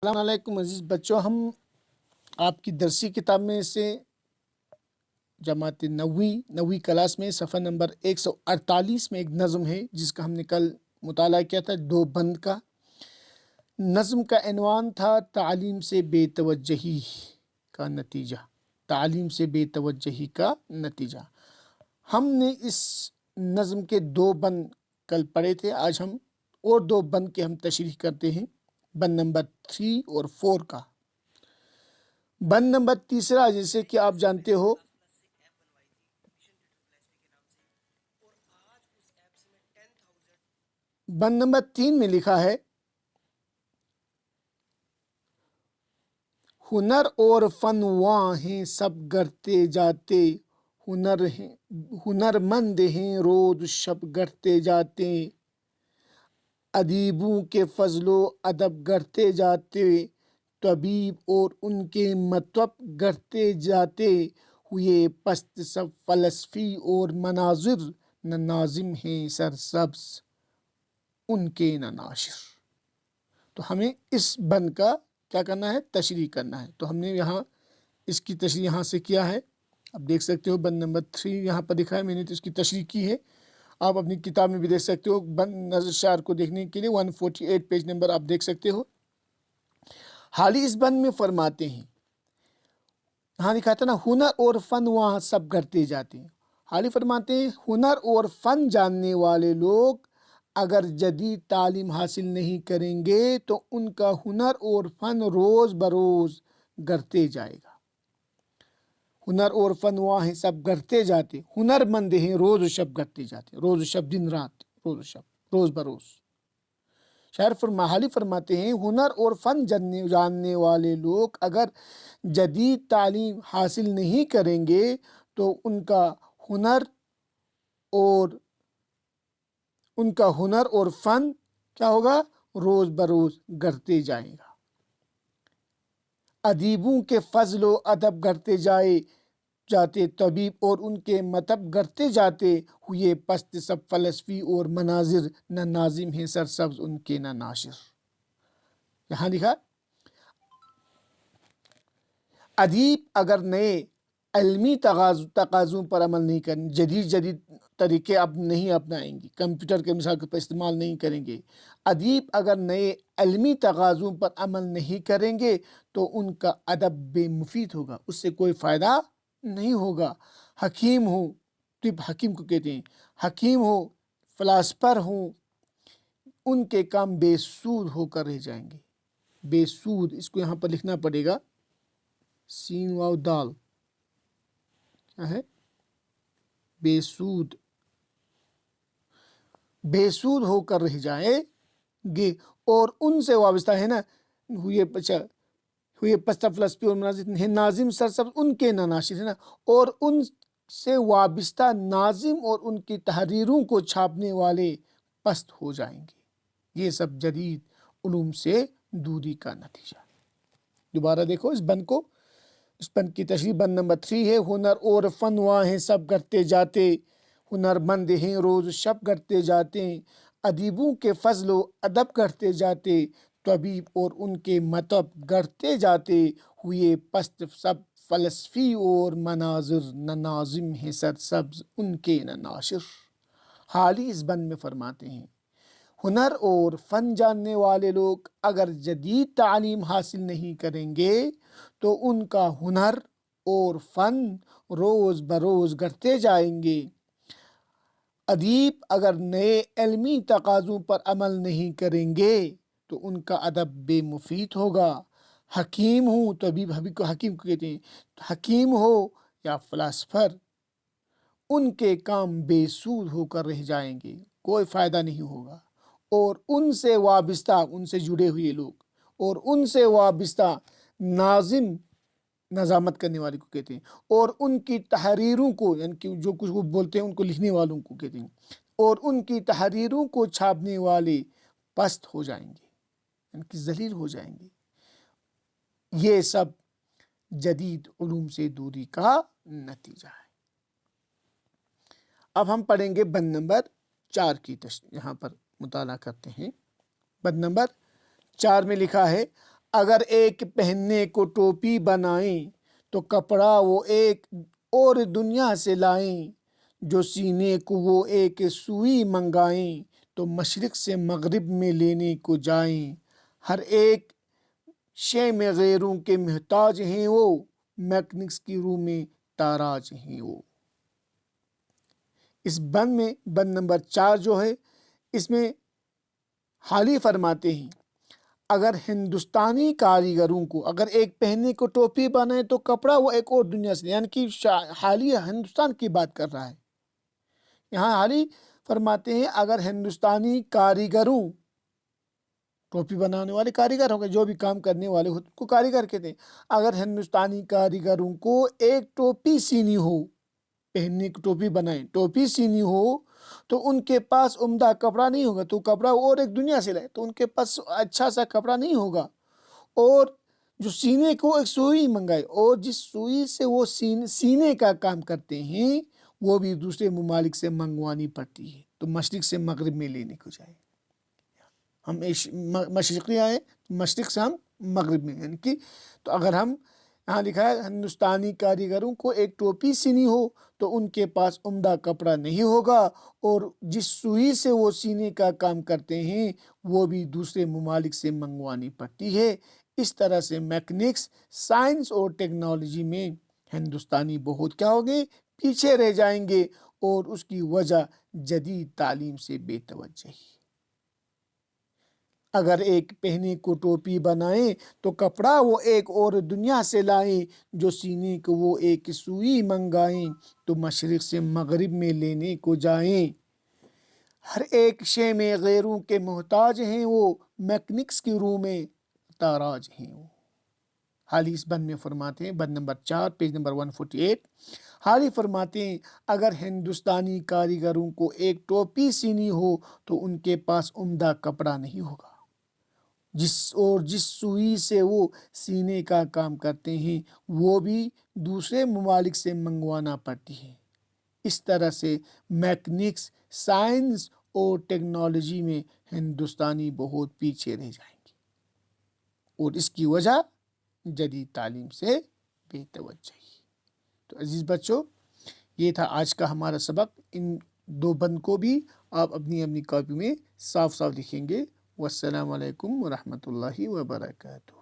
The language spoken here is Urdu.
السلام علیکم عزیز بچوں، ہم آپ کی درسی کتاب میں سے جماعت نویں کلاس میں صفحہ نمبر 148 میں ایک نظم ہے جس کا ہم نے کل مطالعہ کیا تھا، دو بند کا۔ نظم کا عنوان تھا تعلیم سے بے توجہی کا نتیجہ۔ تعلیم سے بے توجہی کا نتیجہ۔ ہم نے اس نظم کے دو بند کل پڑھے تھے، آج ہم اور دو بند کے ہم تشریح کرتے ہیں، بند نمبر 3 اور 4 کا۔ بند نمبر تیسرا، جیسے کہ آپ جانتے ہو، بند نمبر 3 میں لکھا ہے، ہنر اور فن واں ہیں سب گڑھتے جاتے، ہنر مند ہیں روز شب گڑھتے جاتے، ادیبوں کے فضل و ادب گڑھتے جاتے، طبیب اور ان کے مطب گڑھتے جاتے، ہوئے پست سب فلسفی اور مناظر، نہ ناظم ہیں سرسبز ان کے نہ ناشر۔ تو ہمیں اس بند کا کیا کرنا ہے؟ تشریح کرنا ہے۔ تو ہم نے یہاں اس کی تشریح یہاں سے کیا ہے، آپ دیکھ سکتے ہو بند نمبر 3 یہاں پر دکھا ہے، میں نے تو اس کی تشریح کی ہے، آپ اپنی کتاب میں بھی دیکھ سکتے ہو۔ بند نظر شعر کو دیکھنے کے لیے 148 پیج نمبر آپ دیکھ سکتے ہو۔ حالی اس بند میں فرماتے ہیں، یہاں لکھا تھا نا، ہنر اور فن وہاں سب گڑھتے جاتے ہیں۔ حالی فرماتے ہیں، ہنر اور فن جاننے والے لوگ اگر جدید تعلیم حاصل نہیں کریں گے تو ان کا ہنر اور فن روز بروز گڑھتے جائے گا۔ ہنر اور فن وہاں ہیں سب گڑھتے جاتے، ہنر مند ہیں روز و شب گڑھتے جاتے، روز و شب، دن رات، روز و شب، روز بروز۔ شاعر حالی فرماتے ہیں، ہنر اور فن جاننے والے لوگ اگر جدید تعلیم حاصل نہیں کریں گے تو ان کا ہنر اور فن کیا ہوگا؟ روز بروز گڑھتے جائے گا۔ ادیبوں کے فضل و ادب گڑھتے جاتے، طبیب اور ان کے مطب گڑھتے جاتے، ہوئے پست سب فلسفی اور مناظر، نہ ناظم ہیں سرسبز ان کے نہ ناشر۔ یہاں لکھا، ادیب اگر نئے علمی تقاضوں پر عمل نہیں کریں، جدید طریقے اب نہیں اپنائیں گے، کمپیوٹر کے مثال پر استعمال نہیں کریں گے، ادیب اگر نئے علمی تقاضوں پر عمل نہیں کریں گے تو ان کا ادب بے مفید ہوگا، اس سے کوئی فائدہ نہیں ہوگا۔ حکیم ہو، طب حکیم کو کہتے ہیں، حکیم ہو، فلاسفر ہوں، ان کے کام بے سود ہو کر رہ جائیں گے۔ بے سود، اس کو یہاں پر لکھنا پڑے گا، سین واو دال، کیا ہے؟ بے سود، بے سود ہو کر رہ جائیں گے، اور ان سے وابستہ ہے نا، ہوئے پستہ فلسفی اور مناظر، ناظم سرسبز ان کے نہ ناشر، ہے نا، اور ان سے وابستہ ناظم اور ان کی تحریروں کو چھاپنے والے پست ہو جائیں گے۔ یہ سب جدید علوم سے دوری کا نتیجہ۔ دوبارہ دیکھو اس بند کو، اس بند کی تشریح بند نمبر 3 ہے، ہنر اور فن وہاں ہیں سب گڑھتے جاتے، ہنر مند ہیں روز شب گڑھتے جاتے، ادیبوں کے فضل و ادب گڑھتے جاتے، طبیب اور ان کے مطب گڑھتے جاتے، ہوئے پست سب فلسفی اور مناظر، نہ ناظم ہیں سرسبز ان کے نہ ناشر۔ حالی اس بند میں فرماتے ہیں، ہنر اور فن جاننے والے لوگ اگر جدید تعلیم حاصل نہیں کریں گے تو ان کا ہنر اور فن روز بروز گڑھتے جائیں گے، ادیب اگر نئے علمی تقاضوں پر عمل نہیں کریں گے تو ان کا ادب بے مفید ہوگا۔ حکیم ہوں، طبیب حکیم کو کہتے ہیں، حکیم ہو یا فلاسفر، ان کے کام بے سود ہو کر رہ جائیں گے، کوئی فائدہ نہیں ہوگا، اور ان سے وابستہ، ان سے جڑے ہوئے لوگ، اور ان سے وابستہ ناظم، نظامت کرنے والے کو کہتے ہیں، اور ان کی تحریروں کو، یعنی کہ جو کچھ وہ بولتے ہیں ان کو لکھنے والوں کو کہتے ہیں، اور ان کی تحریروں کو چھاپنے والے پست ہو جائیں گے، یعنی کہ ذلیل ہو جائیں گے۔ یہ سب جدید علوم سے دوری کا نتیجہ ہے۔ اب ہم پڑھیں گے بند نمبر 4 کی یہاں پر مطالعہ کرتے ہیں۔ بند نمبر 4 میں لکھا ہے، اگر ایک پہننے کو ٹوپی بنائیں تو کپڑا وہ ایک اور دنیا سے لائیں، جو سینے کو وہ ایک سوئی منگائیں تو مشرق سے مغرب میں لینے کو جائیں۔ ہر ایک شے میں غیروں کے محتاج ہیں وہ، میکنکس کی روح میں تاراج ہیں وہ۔ اس بند میں بند نمبر 4 جو ہے، اس میں حالی فرماتے ہیں اگر ہندوستانی کاریگروں کو اگر ایک پہننے کو ٹوپی بنائے تو کپڑا وہ ایک اور دنیا سے، یعنی کہ حالی ہندوستان کی بات کر رہا ہے۔ یہاں حالی فرماتے ہیں اگر ہندوستانی کاریگروں، ٹوپی بنانے والے کاریگر ہو گئے، جو بھی کام کرنے والے ہوتے کو کاریگر کہتے ہیں، اگر ہندوستانی کاریگروں کو ایک ٹوپی سینی ہو، پہننے کی ٹوپی بنائیں، ٹوپی سینی ہو تو ان کے پاس عمدہ کپڑا نہیں ہوگا، تو کپڑا اور ایک دنیا سے لائے تو ان کے پاس اچھا سا کپڑا نہیں ہوگا، اور جو سینے کو ایک سوئی منگائے، اور جس سوئی سے وہ سینے کا کام کرتے ہیں وہ بھی دوسرے ممالک سے منگوانی پڑتی ہے، تو مشرق سے مغرب میں لینے کو جائے۔ ہم مشرقی آئے، مشرق سے ہم مغرب میں، یعنی کہ تو اگر ہم یہاں لکھا ہے ہندوستانی کاریگروں کو ایک ٹوپی سینی ہو تو ان کے پاس عمدہ کپڑا نہیں ہوگا، اور جس سوئی سے وہ سینے کا کام کرتے ہیں وہ بھی دوسرے ممالک سے منگوانی پڑتی ہے۔ اس طرح سے میکنکس، سائنس اور ٹیکنالوجی میں ہندوستانی بہت کیا ہو گئے، پیچھے رہ جائیں گے، اور اس کی وجہ جدید تعلیم سے بے توجہی۔ اگر ایک پہنے کو ٹوپی بنائیں تو کپڑا وہ ایک اور دنیا سے لائیں، جو سینے کو وہ ایک سوئی منگائیں تو مشرق سے مغرب میں لینے کو جائیں۔ ہر ایک شے میں غیروں کے محتاج ہیں وہ، میکنکس کی روح میں تاراج ہیں وہ۔ حالی اس بند میں فرماتے ہیں، بند نمبر 4 پیج نمبر 148، حالی فرماتے ہیں اگر ہندوستانی کاریگروں کو ایک ٹوپی سینی ہو تو ان کے پاس عمدہ کپڑا نہیں ہوگا، جس سوئی سے وہ سینے کا کام کرتے ہیں وہ بھی دوسرے ممالک سے منگوانا پڑتی ہے۔ اس طرح سے میکنکس، سائنس اور ٹیکنالوجی میں ہندوستانی بہت پیچھے رہ جائیں گے، اور اس کی وجہ جدید تعلیم سے بے توجہی۔ تو عزیز بچوں، یہ تھا آج کا ہمارا سبق۔ ان 2 بند کو بھی آپ اپنی کاپی میں صاف صاف لکھیں گے۔ والسلام علیکم ورحمۃ اللہ وبرکاتہ۔